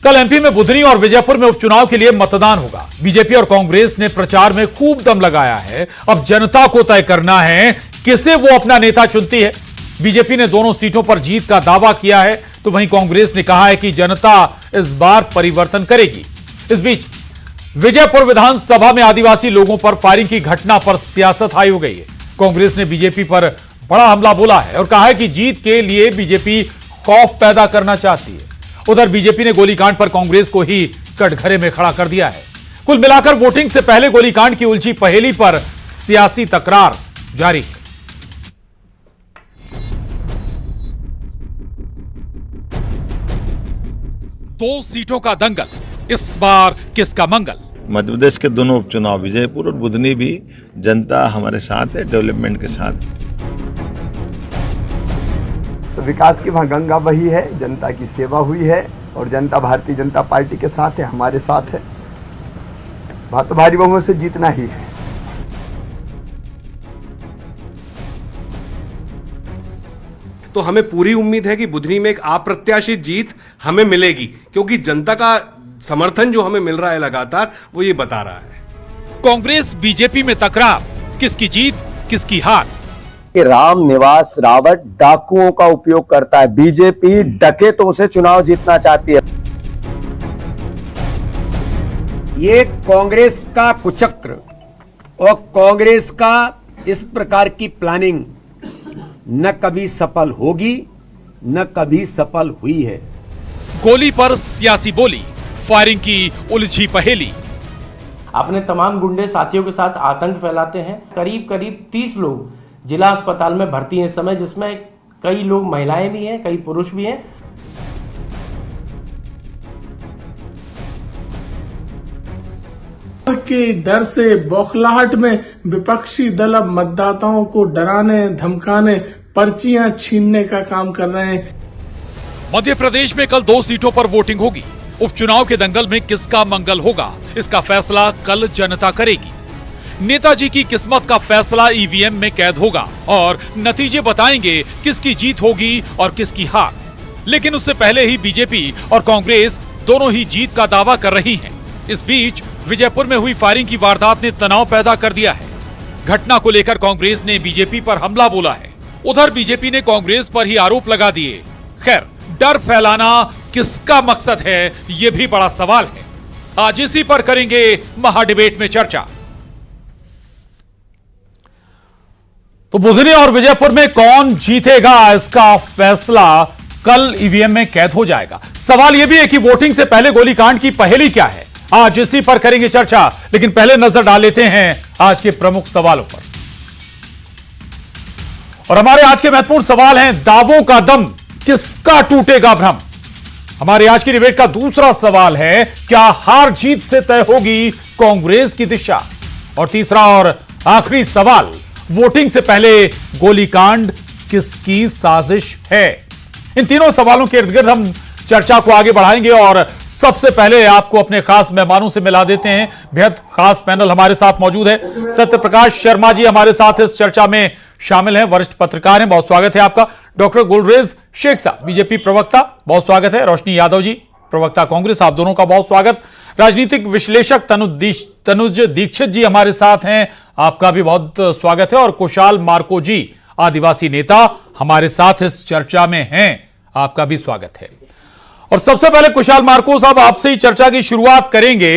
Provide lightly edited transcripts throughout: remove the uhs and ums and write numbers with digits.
कल एमपी में बुधनी और विजयपुर में उपचुनाव के लिए मतदान होगा। बीजेपी और कांग्रेस ने प्रचार में खूब दम लगाया है। अब जनता को तय करना है किसे वो अपना नेता चुनती है। बीजेपी ने दोनों सीटों पर जीत का दावा किया है, तो वहीं कांग्रेस ने कहा है कि जनता इस बार परिवर्तन करेगी। इस बीच विजयपुर विधानसभा में आदिवासी लोगों पर फायरिंग की घटना पर सियासत हाई हो गई है। कांग्रेस ने बीजेपी पर बड़ा हमला बोला है और कहा है कि जीत के लिए बीजेपी खौफ पैदा करना चाहती है। उधर बीजेपी ने गोलीकांड पर कांग्रेस को ही कटघरे में खड़ा कर दिया है। कुल मिलाकर वोटिंग से पहले गोलीकांड की उलझी पहेली पर सियासी तकरार जारी। दो सीटों का दंगल, इस बार किसका मंगल? मध्य प्रदेश के दोनों उपचुनाव विजयपुर और बुधनी भी जनता हमारे साथ है, डेवलपमेंट के साथ। तो विकास की वहाँ गंगा बही है, जनता की सेवा हुई है और जनता भारतीय जनता पार्टी के साथ है, हमारे साथ है। भारी बहुमत से जीतना ही है। तो हमें पूरी उम्मीद है कि बुधनी में एक अप्रत्याशित जीत हमें मिलेगी, क्योंकि जनता का समर्थन जो हमें मिल रहा है लगातार, वो ये बता रहा है। कांग्रेस बीजेपी में तकरार, किसकी जीत किसकी हार? कि राम निवास रावत डाकुओं का उपयोग करता है। बीजेपी डकैतों से चुनाव जीतना चाहती है। ये कांग्रेस का कुचक्र और कांग्रेस का इस प्रकार की प्लानिंग न कभी सफल होगी न कभी सफल हुई है। गोली पर सियासी बोली, फायरिंग की उलझी पहेली। अपने तमाम गुंडे साथियों के साथ आतंक फैलाते हैं। करीब करीब 30 लोग जिला अस्पताल में भर्ती हैं इस समय, जिसमें कई लोग महिलाएं भी हैं, कई पुरुष भी हैं। के डर से बौखलाहट में विपक्षी दल अब मतदाताओं को डराने धमकाने पर्चियां छीनने का काम कर रहे हैं। मध्य प्रदेश में कल 2 सीटों पर वोटिंग होगी। उपचुनाव के दंगल में किसका मंगल होगा, इसका फैसला कल जनता करेगी। नेताजी की किस्मत का फैसला ईवीएम में कैद होगा और नतीजे बताएंगे किसकी जीत होगी और किसकी हार। लेकिन उससे पहले ही बीजेपी और कांग्रेस दोनों ही जीत का दावा कर रही हैं। इस बीच विजयपुर में हुई फायरिंग की वारदात ने तनाव पैदा कर दिया है। घटना को लेकर कांग्रेस ने बीजेपी पर हमला बोला है। उधर बीजेपी ने कांग्रेस पर ही आरोप लगा दिए। खैर, डर फैलाना किसका मकसद है, ये भी बड़ा सवाल है। आज इसी पर करेंगे महाडिबेट में चर्चा। तो बुधनी और विजयपुर में कौन जीतेगा, इसका फैसला कल ईवीएम में कैद हो जाएगा। सवाल यह भी है कि वोटिंग से पहले गोलीकांड की पहेली क्या है। आज इसी पर करेंगे चर्चा, लेकिन पहले नजर डाल लेते हैं आज के प्रमुख सवालों पर। और हमारे आज के महत्वपूर्ण सवाल हैं, दावों का दम, किसका टूटेगा भ्रम। हमारे आज की डिबेट का दूसरा सवाल है, क्या हार जीत से तय होगी कांग्रेस की दिशा। और तीसरा और आखिरी सवाल, वोटिंग से पहले गोलीकांड किसकी साजिश है। इन तीनों सवालों के इर्द गिर्द हम चर्चा को आगे बढ़ाएंगे और सबसे पहले आपको अपने खास मेहमानों से मिला देते हैं। बेहद खास पैनल हमारे साथ मौजूद है। सत्यप्रकाश शर्मा जी हमारे साथ इस चर्चा में शामिल हैं, वरिष्ठ पत्रकार हैं, बहुत स्वागत है आपका। डॉक्टर गुलरेज शेख साहब, बीजेपी प्रवक्ता, बहुत स्वागत है। रोशनी यादव जी, प्रवक्ता कांग्रेस, आप दोनों का बहुत स्वागत। राजनीतिक विश्लेषक तनुज दीक्षित जी हमारे साथ हैं, आपका भी बहुत स्वागत है। और कुशाल मार्को जी, आदिवासी नेता, हमारे साथ इस चर्चा में हैं, आपका भी स्वागत है। और सबसे पहले कुशाल मार्को साहब, आपसे ही चर्चा की शुरुआत करेंगे।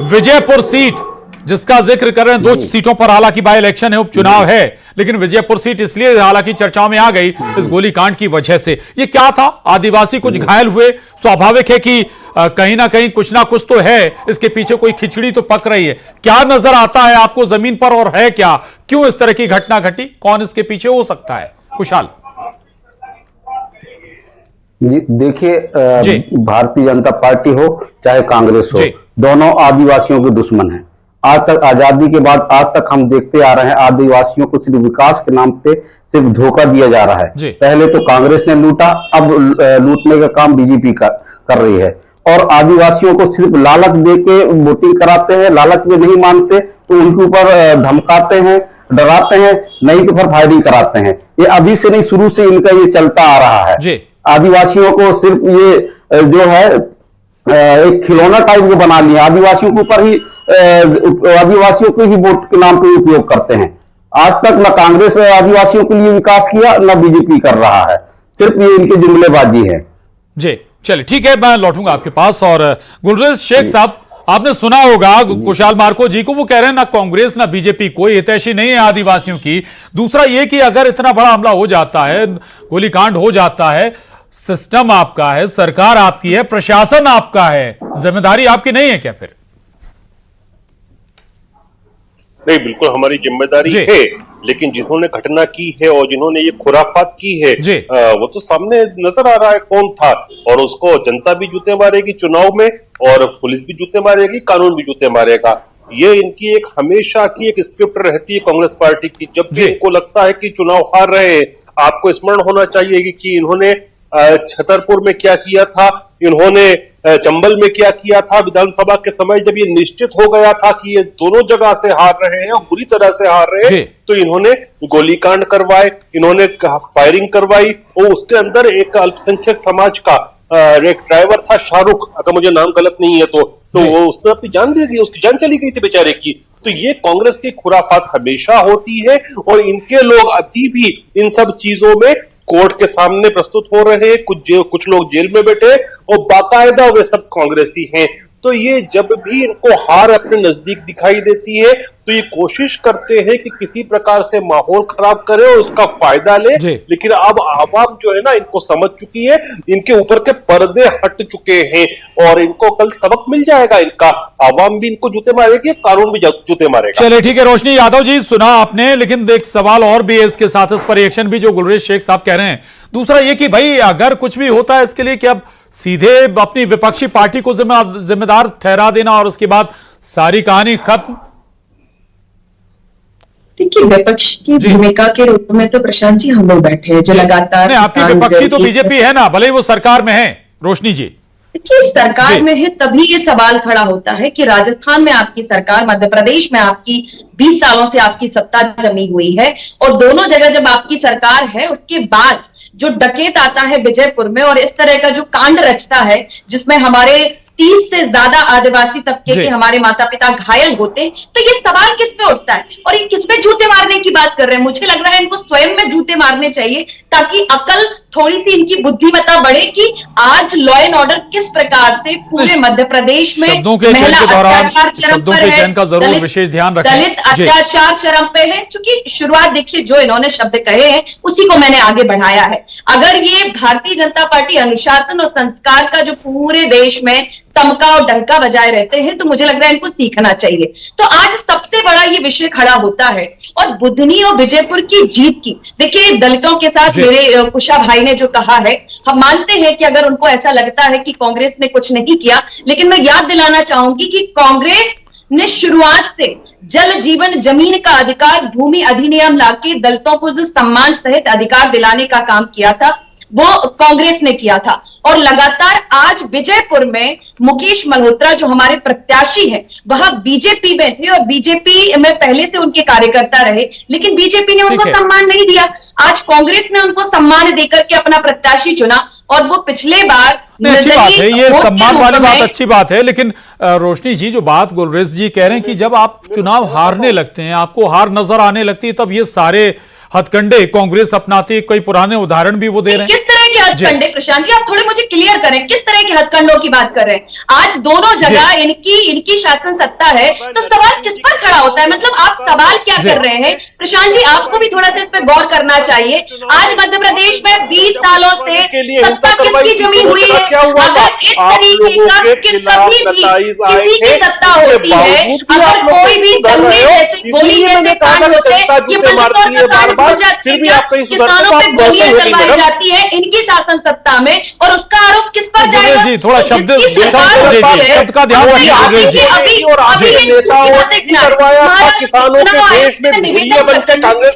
विजयपुर सीट जिसका जिक्र कर रहे हैं, 2 सीटों पर हालांकि बाय इलेक्शन है, उपचुनाव है, लेकिन विजयपुर सीट इसलिए हालांकि चर्चाओं में आ गई इस गोलीकांड की वजह से। ये क्या था, आदिवासी कुछ घायल हुए, स्वाभाविक है कि कहीं ना कहीं कुछ ना कुछ तो है, इसके पीछे कोई खिचड़ी तो पक रही है। क्या नजर आता है आपको जमीन पर और है क्या, क्यों इस तरह की घटना घटी, कौन इसके पीछे हो सकता है? कुशाल। देखिए, भारतीय जनता पार्टी हो चाहे कांग्रेस हो, दोनों आदिवासियों के दुश्मन हैं। आज तक, आजादी के बाद आज तक हम देखते आ रहे हैं, आदिवासियों को सिर्फ विकास के नाम पे सिर्फ धोखा दिया जा रहा है। पहले तो कांग्रेस ने लूटा, अब लूटने का काम बीजेपी कर रही है। और आदिवासियों को सिर्फ लालच देके वोटिंग कराते हैं, लालच में नहीं मानते तो उनके ऊपर धमकाते हैं, डराते हैं, नहीं तो फिर फायरिंग कराते हैं। ये अभी से नहीं, शुरू से इनका ये चलता आ रहा है। आदिवासियों को सिर्फ ये जो है एक खिलौना टाइप को बना लिया, आदिवासियों के ऊपर ही आदिवासियों के ही वोट के नाम पे उपयोग करते हैं। आज तक न कांग्रेस आदिवासियों के लिए विकास किया, न बीजेपी कर रहा है, सिर्फ ये इनकी जुमलेबाजी है। जी चलिए ठीक है, मैं लौटूंगा आपके पास। और गुलरेज शेख साहब, आपने सुना होगा कुशाल मार्को जी को, वो कह रहे हैं ना कांग्रेस ना बीजेपी कोई हितैषी नहीं है आदिवासियों की। दूसरा ये कि अगर इतना बड़ा हमला हो जाता है, गोलीकांड हो जाता है, सिस्टम आपका है, सरकार आपकी है, प्रशासन आपका है, जिम्मेदारी आपकी नहीं है क्या फिर? नहीं, बिल्कुल हमारी जिम्मेदारी है, लेकिन जिन्होंने घटना की है और जिन्होंने ये खुराफात की है वो तो सामने नजर आ रहा है कौन था, और उसको जनता भी जूते मारेगी चुनाव में, और पुलिस भी जूते मारेगी, कानून भी जूते मारेगा। ये इनकी एक हमेशा की एक स्क्रिप्ट रहती है कांग्रेस पार्टी की। जब भी इनको लगता है कि चुनाव हार रहे हैं, आपको स्मरण होना चाहिए कि इन्होंने छतरपुर में क्या किया था, इन्होंने चंबल में क्या किया था विधानसभा के समय, जब ये निश्चित हो गया था कि ये दोनों जगह से हार रहे हैं और बुरी तरह से हार रहे हैं, तो इन्होंने गोलीकांड करवाए, इन्होंने फायरिंग करवाई। और उसके अंदर एक अल्पसंख्यक समाज का एक ड्राइवर था शाहरुख, अगर मुझे नाम गलत नहीं है तो वो उसने अपनी जान दे दी, उसकी जान चली गई थी बेचारे की। तो ये कांग्रेस की खुराफात हमेशा होती है, और इनके लोग अभी भी इन सब चीजों में कोर्ट के सामने प्रस्तुत हो रहे हैं, कुछ लोग जेल में बैठे और बाकायदा वे सब कांग्रेसी हैं। तो ये जब भी इनको हार अपने नजदीक दिखाई देती है तो ये कोशिश करते हैं कि किसी प्रकार से माहौल खराब करे और उसका फायदा ले, लेकिन अब आवाम जो है ना इनको समझ चुकी है, इनके ऊपर के पर्दे हट चुके हैं और इनको कल सबक मिल जाएगा इनका। आवाम भी इनको जूते मारेगी, कानून भी जूते मारेगा। चलिए ठीक है, रोशनी यादव जी सुना आपने, लेकिन एक सवाल और भी है इसके साथ, इस पर रिएक्शन भी जो गुलरेज शेख साहब कह रहे हैं। दूसरा ये कि भाई अगर कुछ भी होता है इसके लिए कि अब सीधे अपनी विपक्षी पार्टी को जिम्मेदार ठहरा देना और उसके बाद सारी कहानी खत्म। देखिए, विपक्ष की भूमिका के रूप में तो प्रशांत जी हम लोग बैठे हैं जो लगातार, आपकी विपक्षी तो बीजेपी है ना, भले ही वो सरकार में है। रोशनी जी देखिए, सरकार में है तभी ये सवाल खड़ा होता है कि राजस्थान में आपकी सरकार, मध्य प्रदेश में आपकी 20 सालों से आपकी सत्ता जमी हुई है, और दोनों जगह जब आपकी सरकार है उसके बाद जो डकैत आता है विजयपुर में और इस तरह का जो कांड रचता है जिसमें हमारे 30 से ज्यादा आदिवासी तबके के हमारे माता पिता घायल होते हैं, तो ये सवाल किस पे उठता है? और ये किस पे जूते मारने की बात कर रहे हैं? मुझे लग रहा है इनको स्वयं में जूते मारने चाहिए, ताकि अकल थोड़ी सी इनकी बुद्धिमत्ता बढ़े कि आज लॉ एंड ऑर्डर किस प्रकार से पूरे मध्य प्रदेश में महिला अत्याचार चरम पर है, विशेष ध्यान रखें, दलित अत्याचार चरम पे है। क्योंकि शुरुआत देखिए जो इन्होंने शब्द कहे हैं उसी को मैंने आगे बढ़ाया है। अगर ये भारतीय जनता पार्टी अनुशासन और संस्कार का जो पूरे देश में तमका और डंका बजाए रहते हैं, तो मुझे लग रहा है इनको सीखना चाहिए। तो आज सबसे बड़ा ये विषय खड़ा होता है, और बुधनी और विजयपुर की जीत की, देखिए दलितों के साथ मेरे कुशा भाई ने जो कहा है, हम मानते हैं कि अगर उनको ऐसा लगता है कि कांग्रेस ने कुछ नहीं किया, लेकिन मैं याद दिलाना चाहूंगी कि कांग्रेस ने शुरुआत से जल जीवन जमीन का अधिकार भूमि अधिनियम लाके दलितों को जो सम्मान सहित अधिकार दिलाने का काम किया था वो कांग्रेस ने किया था। और लगातार आज विजयपुर में मुकेश मल्होत्रा जो हमारे प्रत्याशी हैं वह बीजेपी में थे और बीजेपी में पहले से उनके कार्यकर्ता रहे, लेकिन बीजेपी ने उनको सम्मान नहीं दिया। आज कांग्रेस ने उनको सम्मान देकर के अपना प्रत्याशी चुना, और वो पिछले बार अच्छी बात है, ये सम्मान वाली बात अच्छी बात है। लेकिन रोशनी जी जो बात गुलरेज जी कह रहे हैं कि जब आप चुनाव हारने लगते हैं, आपको हार नजर आने लगती है, तब ये सारे हथकंडे कांग्रेस अपनाती है। कई पुराने उदाहरण भी वो दे रहे हैं। किस तरह के हथकंडे प्रशांत जी, आप थोड़े मुझे क्लियर करें, किस तरह के हथकंडों की बात कर रहे हैं? आज दोनों जगह इनकी शासन सत्ता है, तो सवाल किस पर खड़ा होता है? मतलब आप सवाल क्या कर रहे हैं? प्रशांत जी आपको भी थोड़ा सा इस पर गौर करना चाहिए। आज मध्य प्रदेश में 20 सालों से सत्ता किसकी जमी हुई है? अगर इस तरीके का कभी भी किसी की सत्ता होती है, अगर कोई भी दंगे जैसे गोली जैसे कांड होते हैं, ये कांड हो जाती है, किसानों पे गोलियां चलवाई जाती है इनकी शासन सत्ता में, और उसका आरोप किस पर जाएगा? जी थोड़ा शब्द का ध्यान किसानों के देश में गोलियां बनकर कांग्रेस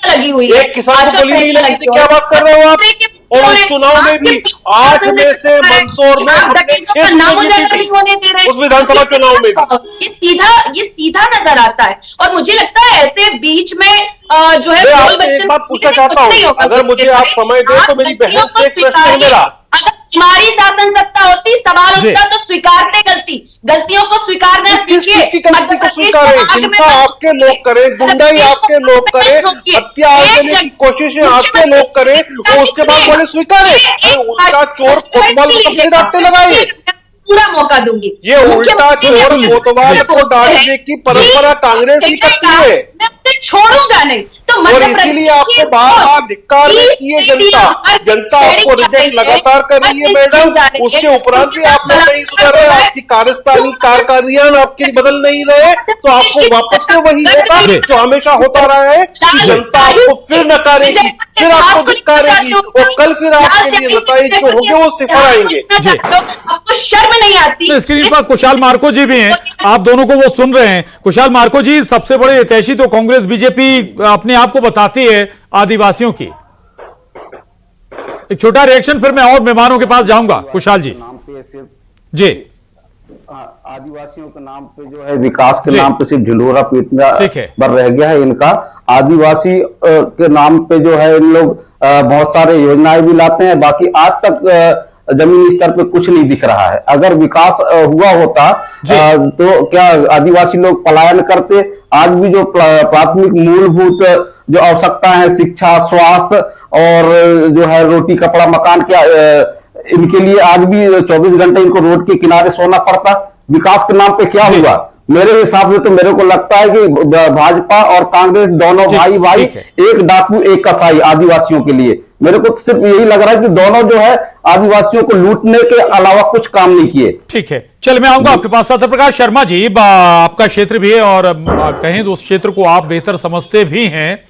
लगी हुई है, किसान को गोली नहीं लगी थी, क्या बात कर रहे हो आप? और इस चुनाव में भी 8 में से मंदसौर में हमने 6 उस विधानसभा चुनाव में भी ये सीधा नजर आता है। और मुझे लगता है ऐसे बीच में जो है एक बात पूछना चाहता हूँ, अगर मुझे आप समय दे तो मेरी बहन से एक प्रश्न है मेरा। अगर हमारी शासन सत्ता होती, सवाल उतना तो स्वीकारते गलतियों को स्वीकारना सीखिए। किसकी गलती को स्वीकारे? हिंसा आपके लोग करें, गुंडाई आपके लोग करें, हत्या देने की कोशिशें आपके लोग करें, और उसके बाद बोले स्वीकारे। उल्टा चोर कोतवाल को कब से डांटने लगाए? पूरा मौका दूंगी। ये उल्टा चोर कोतवाल को डांटने की परंपरा कांग्रेस ही करती है। मैं उसे छोड़ूंगा नहीं। तो और इसीलिए आपको बार-बार धिक्कार देती है जनता आपको रिजेक्ट लगातार कर रही है मैडम। उसके उपरांत भी आप लोग नहीं सुधरे, आपकी कारस्तानी आपके बदल नहीं रहे, तो आपको वापस से वही होगा जो हमेशा होता रहा है कि जनता आपको फिर नकारेगी, फिर आपको धिक्कारेगी, और कल फिर आपके लिए नताइज जो होंगे वो सिफर आएंगे। आपको शर्म नहीं आती? स्क्रीन पर कुशाल मार्को जी भी हैं, आप दोनों को वो सुन रहे हैं। कुशाल मार्को जी, सबसे बड़े हितैषी तो कांग्रेस बीजेपी अपने आप को बताती है आदिवासियों की। एक छोटा रिएक्शन, फिर मैं और मेहमानों के पास जाऊंगा। कुशाल जी जी, आदिवासियों के नाम पे जो है विकास के नाम पे सिर्फ ढिंढोरा पीटना पर रह गया है इनका। आदिवासी के नाम पे जो है इन लोग बहुत सारे योजनाएं भी लाते हैं, बाकी आज तक जमीनी स्तर पे कुछ नहीं दिख रहा है। अगर विकास हुआ होता तो क्या आदिवासी लोग पलायन करते? आज भी जो प्राथमिक मूलभूत जो आवश्यकता है, शिक्षा, स्वास्थ्य और जो है रोटी कपड़ा मकान, क्या इनके लिए आज भी 24 घंटे इनको रोड के किनारे सोना पड़ता? विकास के नाम पे क्या हुआ? मेरे हिसाब से तो मेरे को लगता है कि भाजपा और कांग्रेस दोनों भाई एक डाकू एक कसाई आदिवासियों के लिए। मेरे को सिर्फ यही लग रहा है कि दोनों जो है आदिवासियों को लूटने के अलावा कुछ काम नहीं किए। ठीक है, चल मैं आऊंगा आपके पास। सत्यप्रकाश शर्मा जी, आपका क्षेत्र भी है और कहें तो उस क्षेत्र को आप बेहतर समझते भी हैं।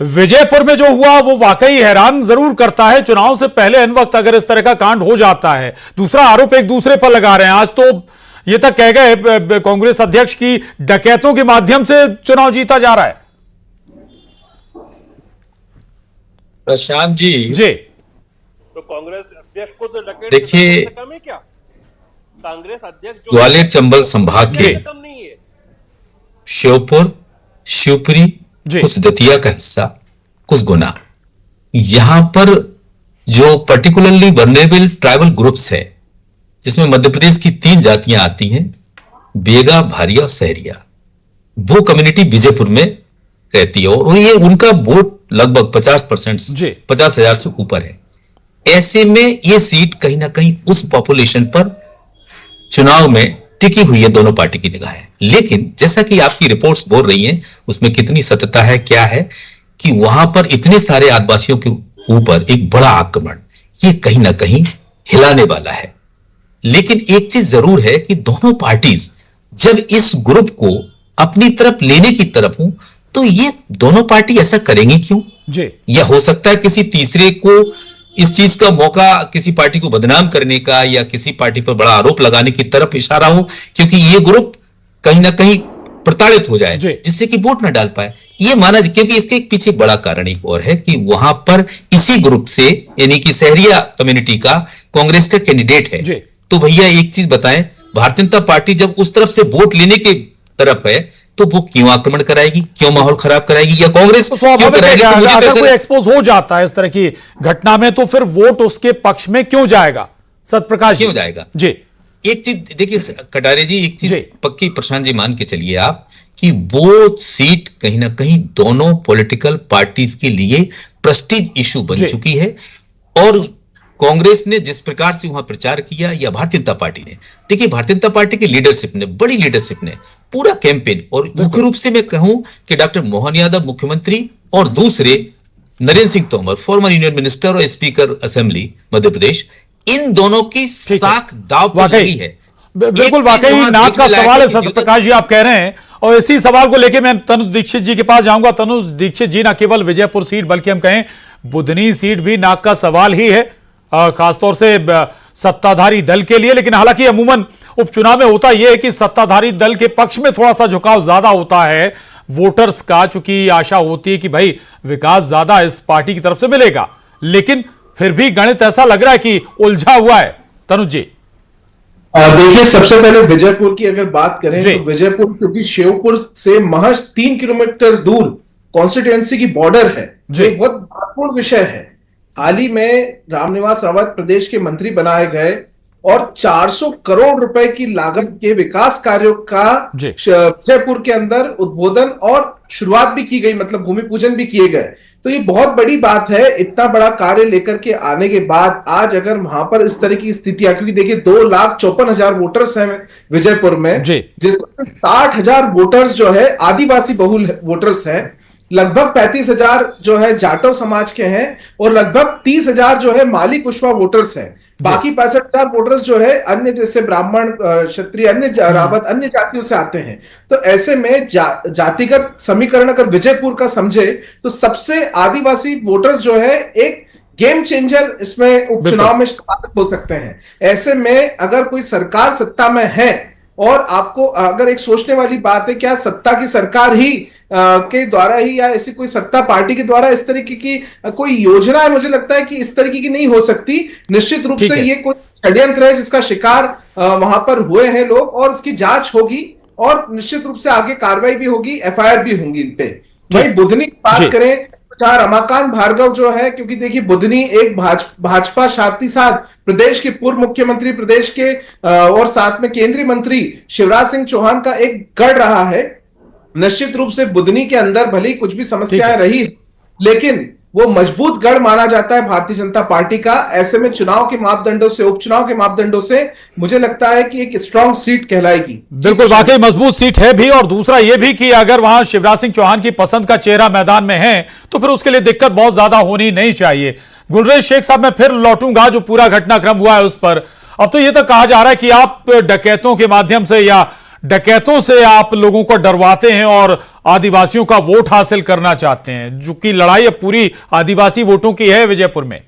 विजयपुर में जो हुआ वो वाकई हैरान जरूर करता है। चुनाव से पहले इन वक्त अगर इस तरह का कांड हो जाता है, दूसरा आरोप एक दूसरे पर लगा रहे हैं। आज तो ये तक कह गए कांग्रेस अध्यक्ष की डकैतों के माध्यम से चुनाव जीता जा रहा है। प्रशांत जी तो कांग्रेस अध्यक्ष को तो डकैत देखिए, कम है क्या? कांग्रेस अध्यक्ष ग्वालियर चंबल संभाग के श्योपुर, शिवपुरी, कुछ दतिया का हिस्सा, कुछ गुना, यहां पर जो पर्टिकुलरली वल्नरेबल ट्राइबल ग्रुप्स है, जिसमें मध्य प्रदेश की 3 जातियां आती हैं, बेगा, भारिया और सहरिया, वो कम्युनिटी विजयपुर में रहती है और ये उनका वोट लगभग 50%, 50,000 से ऊपर है। ऐसे में ये सीट कहीं ना कहीं उस पॉपुलेशन पर चुनाव में टिकी हुई है दोनों पार्टी की निगाहें। लेकिन जैसा कि आपकी रिपोर्ट्स बोल रही हैं, उसमें कितनी सत्यता है, क्या है कि वहां पर इतने सारे आदिवासियों के ऊपर एक बड़ा आक्रमण, ये कहीं ना कहीं हिलाने वाला है। लेकिन एक चीज जरूर है कि दोनों पार्टीज जब इस ग्रुप को अपनी तरफ लेने की तरफ हूं, तो ये दोनों पार्टी ऐसा करेंगी क्यों? या हो सकता है किसी तीसरे को इस चीज का मौका, किसी पार्टी को बदनाम करने का या किसी पार्टी पर बड़ा आरोप लगाने की तरफ इशारा हो, क्योंकि ये ग्रुप कहीं ना कहीं प्रताड़ित हो जाए, जिससे कि वोट ना डाल पाए। ये माना, क्योंकि इसके एक पीछे बड़ा कारण एक और है कि वहां पर इसी ग्रुप से, यानी कि सहरिया कम्युनिटी का कांग्रेस का कैंडिडेट है। तो भैया एक चीज बताएं, भारतीय जनता पार्टी जब उस तरफ से वोट लेने की तरफ है, तो वो क्यों आक्रमण कराएगी, क्यों माहौल खराब कराएगी, या कांग्रेस क्यों कराएगी? तो मुझे अगर कोई एक्सपोज हो जाता है इस तरह की घटना में, तो फिर वोट उसके पक्ष में क्यों जाएगा? सत्यप्रकाश क्यों जाएगा जी? एक चीज देखिए कटारे जी, एक चीज पक्की प्रशांत जी मान के चलिए आप, कि वो सीट कहीं ना कहीं दोनों पॉलिटिकल पार्टीज के लिए प्रेस्टीज इशू बन चुकी है। और कांग्रेस ने जिस प्रकार से वहां प्रचार किया, या भारतीय जनता पार्टी ने, देखिए भारतीय जनता पार्टी की लीडरशिप ने, बड़ी लीडरशिप ने पूरा कैंपेन, और मुख्य रूप से मैं कहूं कि डॉक्टर मोहन यादव मुख्यमंत्री और दूसरे Narendra Singh Tomar former union minister और स्पीकर असेंबली मध्य प्रदेश, इन दोनों की साख दांव पर लगी है। बिल्कुल वाकई नाक का सवाल है सत्यप्रकाश जी, आप कह रहे हैं। और इसी सवाल को लेकर मैं तनुज दीक्षित जी के पास जाऊंगा। तनुज दीक्षित जी, ना केवल विजयपुर सीट बल्कि हम कहें बुधनी सीट भी नाक का सवाल ही है, खासतौर से सत्ताधारी दल के लिए। लेकिन हालांकि अमूमन उपचुनाव में होता यह है कि सत्ताधारी दल के पक्ष में थोड़ा सा झुकाव ज्यादा होता है वोटर्स का, चूंकि आशा होती है कि भाई विकास ज्यादा इस पार्टी की तरफ से मिलेगा। लेकिन फिर भी गणित ऐसा लग रहा है कि उलझा हुआ है। तनुज जी देखिए, सबसे पहले विजयपुर की अगर बात करें तो विजयपुर क्योंकि श्योपुर से महज 3 किलोमीटर दूर कॉन्स्टिट्यूएंसी की बॉर्डर है, जो एक बहुत महत्वपूर्ण विषय है। हाल ही में रामनिवास रावत प्रदेश के मंत्री बनाए गए और 400 करोड़ रुपए की लागत के विकास कार्यों का विजयपुर के अंदर उद्बोधन और शुरुआत भी की गई, मतलब भूमि पूजन भी किए गए। तो ये बहुत बड़ी बात है। इतना बड़ा कार्य लेकर के आने के बाद आज अगर वहां पर इस तरह की स्थितियां, क्योंकि देखिए 2,54,000 वोटर्स हैं विजयपुर में, जिसमें 60,000 वोटर्स जो है आदिवासी बहुल वोटर्स हैं, लगभग 35,000 जो है जाटव समाज के हैं और लगभग 30,000 जो है माली कुशवा वोटर्स हैं। बाकी 65,000 वोटर्स जो है अन्य जैसे ब्राह्मण, क्षत्रिय, अन्य रावत, अन्य जातियों से आते हैं। तो ऐसे में जातिगत समीकरण अगर विजयपुर का समझे तो सबसे आदिवासी वोटर्स जो है एक गेम चेंजर इसमें उपचुनाव में साबित हो सकते हैं। ऐसे में अगर कोई सरकार सत्ता में है और आपको अगर एक सोचने वाली बात है, क्या सत्ता की सरकार ही के द्वारा ही या ऐसी कोई सत्ता पार्टी के द्वारा इस तरीके की कोई योजना है, मुझे लगता है कि इस तरीके की नहीं हो सकती। निश्चित रूप से ये कोई षड्यंत्र है जिसका शिकार वहां पर हुए हैं लोग, और इसकी जांच होगी और निश्चित रूप से आगे कार्रवाई भी होगी, एफआईआर भी होंगी इन पे। भाई बुधनी की बात करें, जहां रमाकांत भार्गव जो है, क्योंकि देखिए बुधनी एक भाजपा साथ ही साथ प्रदेश के पूर्व मुख्यमंत्री, प्रदेश के और साथ में केंद्रीय मंत्री शिवराज सिंह चौहान का एक गढ़ रहा है। निश्चित रूप से बुधनी के अंदर भले ही कुछ भी समस्याएं रही, लेकिन वो मजबूत गढ़ माना जाता है भारतीय जनता पार्टी का। ऐसे में चुनाव के मापदंडों से, उपचुनाव के मापदंडों से मुझे लगता है कि एक स्ट्रांग सीट कहलाएगी। बिल्कुल, वाकई मजबूत सीट है भी, और दूसरा ये भी कि अगर वहां शिवराज सिंह चौहान की पसंद का चेहरा मैदान में है तो फिर उसके लिए दिक्कत बहुत ज्यादा होनी नहीं चाहिए। गुलरेज शेख साहब, मैं फिर लौटूंगा जो पूरा घटनाक्रम हुआ है उस पर। अब तो यह तक कहा जा रहा है कि आप डकैतों के माध्यम से या डकैतों से आप लोगों को डरवाते हैं और आदिवासियों का वोट हासिल करना चाहते हैं, जो कि लड़ाई अब पूरी आदिवासी वोटों की है विजयपुर में।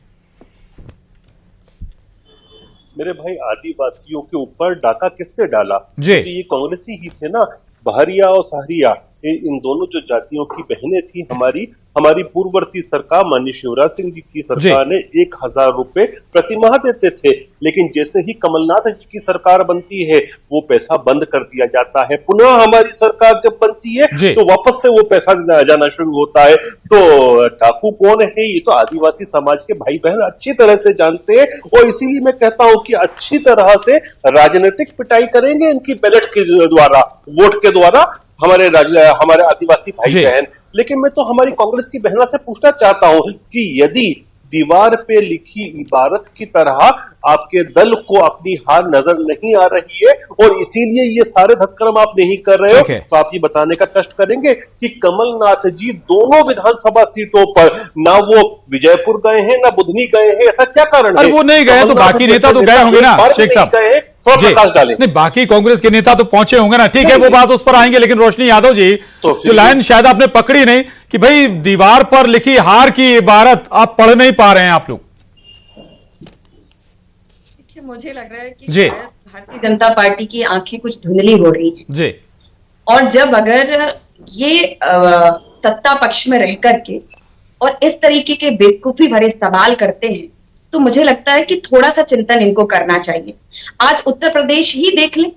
मेरे भाई, आदिवासियों के ऊपर डाका किसने डाला? जी, तो ये कांग्रेसी ही थे ना। बहरिया और सहरिया, इन दोनों जो जातियों की बहनें थी, हमारी पूर्ववर्ती सरकार माननीय शिवराज सिंह जी की सरकार ने 1,000 रुपए प्रतिमाह देते थे। लेकिन जैसे ही कमलनाथ जी की सरकार बनती है वो पैसा बंद कर दिया जाता है। पुनः हमारी सरकार जब बनती है तो वापस से वो पैसा जाना शुरू होता है। तो डाकू कौन है, ये तो आदिवासी समाज के भाई बहन अच्छी तरह से जानते हैं, और इसीलिए मैं कहता हूं कि अच्छी तरह से राजनीतिक पिटाई करेंगे इनकी बैलेट के द्वारा, वोट के द्वारा, हमारे आदिवासी भाई बहन। लेकिन मैं तो हमारी कांग्रेस की बहनों से पूछना चाहता हूं कि यदि दीवार पे लिखी इबारत की तरह आपके दल को अपनी हार नजर नहीं आ रही है और इसीलिए ये सारे धक्करम आप नहीं कर रहे हो, तो आप ये बताने का कष्ट करेंगे कि कमलनाथ जी दोनों विधानसभा सीटों पर ना वो विजयपुर गए हैं ना बुधनी गए हैं, ऐसा क्या कारण है? वो नहीं गए तो बाकी नेता तो गए होंगे ना शेख साहब, प्रकाश डालें। नहीं, बाकी कांग्रेस के नेता तो पहुंचे होंगे ना, ठीक है, वो बात उस पर आएंगे। लेकिन रोशनी यादव जी, तो लाइन शायद आपने पकड़ी नहीं कि भाई दीवार पर लिखी हार की इबारत आप पढ़ नहीं पा रहे हैं आप लोग। देखिए, मुझे लग रहा है कि भारतीय जनता पार्टी की आंखें कुछ धुंधली हो रही हैं जी। और जब अगर ये सत्ता पक्ष में रह करके और इस तरीके के बेवकूफी भरे सवाल करते हैं तो मुझे लगता है कि थोड़ा सा चिंतन इनको करना चाहिए। आज उत्तर प्रदेश ही देख ले,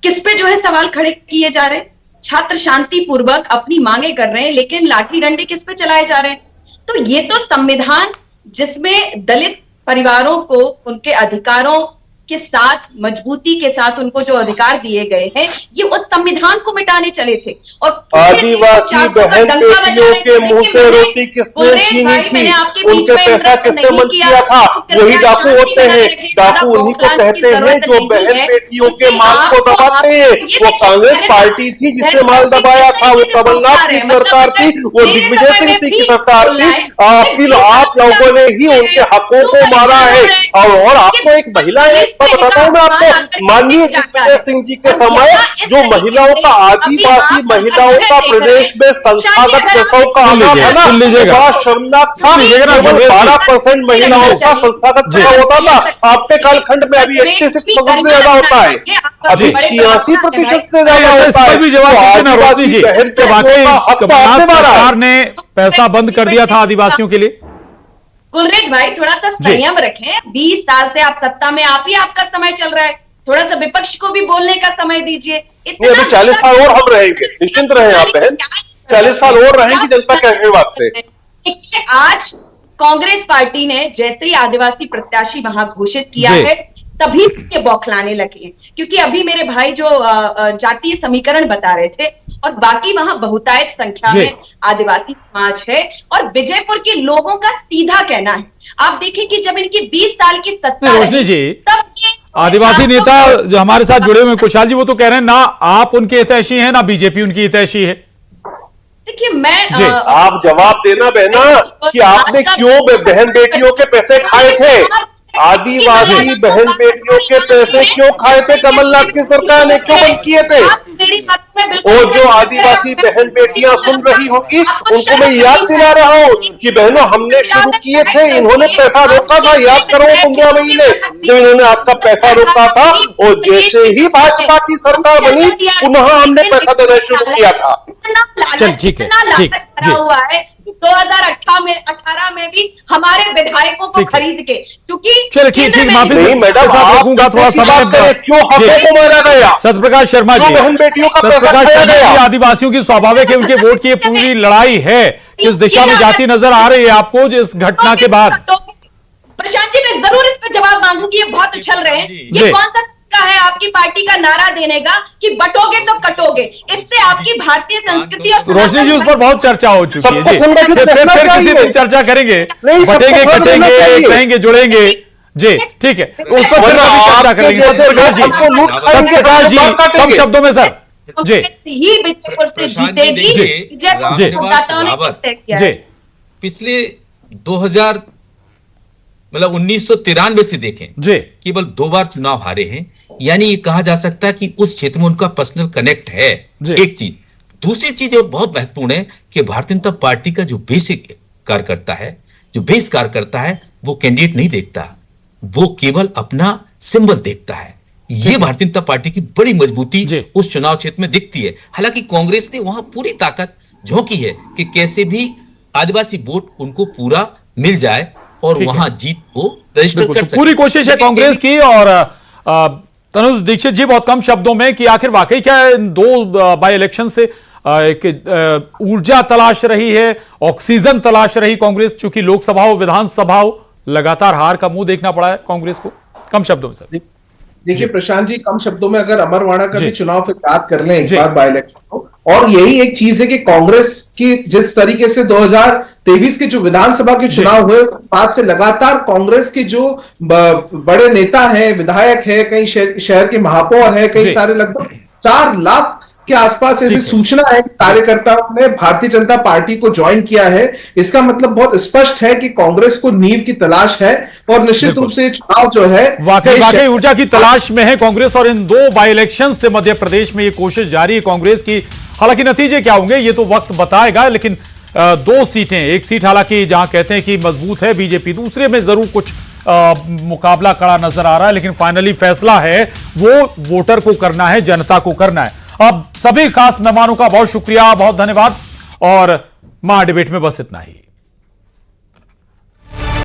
किस पे जो है सवाल खड़े किए जा रहे हैं। छात्र शांति पूर्वक अपनी मांगे कर रहे हैं, लेकिन लाठी डंडे किस पे चलाए जा रहे हैं। तो ये तो संविधान जिसमें दलित परिवारों को उनके अधिकारों के साथ, मजबूती के साथ उनको जो अधिकार दिए गए हैं, ये उस संविधान को मिटाने चले थे। और आदिवासी बहन बेटियों के मुंह से रोटी किसने छीनी थी, उनके पैसा किसने बंद किया था? वही डाकू होते हैं। डाकू उन्हीं को कहते हैं जो बहन बेटियों के माल को दबाते हैं। वो कांग्रेस पार्टी थी जिसने माल दबाया था, वो कमलनाथ की सरकार थी, वो दिग्विजय सिंह की सरकार थी। आप लोगों ने ही उनके हकों को मारा है। और आपको एक महिला बताता हूं मैं आपको, माननीय दिग्विजय सिंह जी के समय जो महिलाओं का, आदिवासी महिलाओं का प्रदेश में संस्थागत प्रसव का आधार है ना, बड़ा शर्मनाक था। 12% महिलाओं का संस्थागत प्रसव होता था। आपके कालखंड में अभी 86% से ज्यादा होता है, अभी 86% से ज्यादा होता है। सरकार ने पैसा बंद कर दिया था आदिवासियों के लिए। गुलरेज भाई, थोड़ा सा संयम रखें। 20 साल से आप सत्ता में, आप ही आपका समय चल रहा है, थोड़ा सा विपक्ष को भी बोलने का समय दीजिए। अभी 40 साल और हम रहेंगे, निश्चिंत रहे आप बहन, 40 साल और रहेंगी जनता के आशीर्वाद से। आज कांग्रेस पार्टी ने जैसे ही आदिवासी प्रत्याशी वहां घोषित किया है, तभी ये बौखलाने लगे हैं। क्योंकि अभी मेरे भाई जो जातीय समीकरण बता रहे थे, और बाकी वहां बहुतायत संख्या में आदिवासी समाज है, और विजयपुर के लोगों का सीधा कहना है, आप देखें कि जब इनकी 20 साल की सत्ता रोशनी जी, तब आदिवासी नेता जो हमारे साथ जुड़े हुए कुशाल जी, वो तो कह रहे हैं ना आप उनके हितैषी हैं ना बीजेपी उनकी हितैषी है। देखिए मैं आप जवाब देना बहना कि आपने क्यों बहन बेटियों के पैसे खाए थे, आदिवासी बहन बेटियों के पैसे क्यों खाए थे कमलनाथ की सरकार ने, क्यों बंद किए थे? और जो आदिवासी बहन बेटियां सुन रही होगी उनको मैं याद दिला रहा हूं कि बहनों हमने शुरू किए थे, इन्होंने पैसा रोका था, याद करो 15 महीने जब इन्होंने आपका पैसा रोका था, और जैसे ही भाजपा की सरकार बनी पुनः हमने पैसा देना शुरू किया था। चल ठीक है, ठीक हुआ है 2018 में भी हमारे विधायकों को खरीद के, क्योंकि चलो ठीक माफी मैडम रखूंगा थोड़ा समय, क्यों हकों को मारा गया? सत्यप्रकाश शर्मा जी, बहन बेटियों का सत्यप्रकाश शर्मा जी, आदिवासियों की स्वाभाविक है, उनके वोट की ये पूरी लड़ाई है, किस दिशा में जाती नजर आ रही है आपको इस घटना के बाद? प्रशांत जी मैं जरूर इस पर जवाब मांगूंगी, ये बहुत उछल रहे हैं, ये कौन सा है आपकी पार्टी का नारा देने का कि बटोगे तो कटोगे, इससे आपकी भारतीय संस्कृति और रोशनी जी उस पर बहुत चर्चा हो चुकी है जी, फिर किसी दिन चर्चा करेंगे, बटेंगे कटेंगे कहेंगे जुड़ेंगे जी, ठीक है उस पर फिर चर्चा करेंगे। सत्यप्रकाश जी कम शब्दों में सर जी, ही विजयपुर से जीतेगी जी, पिछले 2000 मतलब 1993 से देखें जी, केवल 2 बार चुनाव हारे हैं, यानी ये कहा जा सकता है कि उस क्षेत्र में उनका पर्सनल कनेक्ट है। एक चीज, दूसरी चीज जो बहुत महत्वपूर्ण है कि भारतीय जनता पार्टी का जो बेसिक कार्यकर्ता है, जो बेस कार्यकर्ता है, वो कैंडिडेट नहीं देखता, वो केवल अपना सिंबल देखता है। ये भारतीय जनता पार्टी की बड़ी मजबूती उस चुनाव क्षेत्र में दिखती है। हालांकि कांग्रेस ने वहां पूरी ताकत झोंकी है कि कैसे भी आदिवासी वोट उनको पूरा मिल जाए और वहां जीत को रजिस्टर कर सके। पूरी कोशिश है कांग्रेस की। और तनुज दीक्षित जी बहुत कम शब्दों में कि आखिर वाकई क्या इन 2 बाई इलेक्शन से एक ऊर्जा तलाश रही है, ऑक्सीजन तलाश रही कांग्रेस, चूंकि लोकसभा हो विधानसभा हो लगातार हार का मुंह देखना पड़ा है कांग्रेस को? कम शब्दों में सर देखिए प्रशांत जी, कम शब्दों में अगर अमरवाड़ा का भी चुनाव फिर बात कर लें एक बार बाय इलेक्शन को, और यही एक चीज है कि कांग्रेस की जिस तरीके से 2023 के जो विधानसभा के चुनाव हुए बाद से लगातार कांग्रेस के जो बड़े नेता हैं, विधायक है, कई शहर के महापौर है, कई सारे लगभग 4 लाख के आसपास ऐसी सूचना है कि कार्यकर्ताओं ने भारतीय जनता पार्टी को ज्वाइन किया है। इसका मतलब बहुत स्पष्ट है कि कांग्रेस को नींव की तलाश है, और निश्चित रूप से चुनाव जो है वाकई ऊर्जा की तलाश में है कांग्रेस। और इन 2 बाई इलेक्शन से मध्य प्रदेश में ये कोशिश जारी है कांग्रेस की। हालांकि नतीजे क्या होंगे ये तो वक्त बताएगा, लेकिन 2 सीटें, एक सीट हालांकि जहां कहते हैं कि मजबूत है बीजेपी, दूसरे में जरूर कुछ मुकाबला कड़ा नजर आ रहा है, लेकिन फाइनली फैसला है वो वोटर को करना है, जनता को करना है। अब सभी खास मेहमानों का बहुत शुक्रिया, बहुत धन्यवाद, और मां डिबेट में बस इतना ही।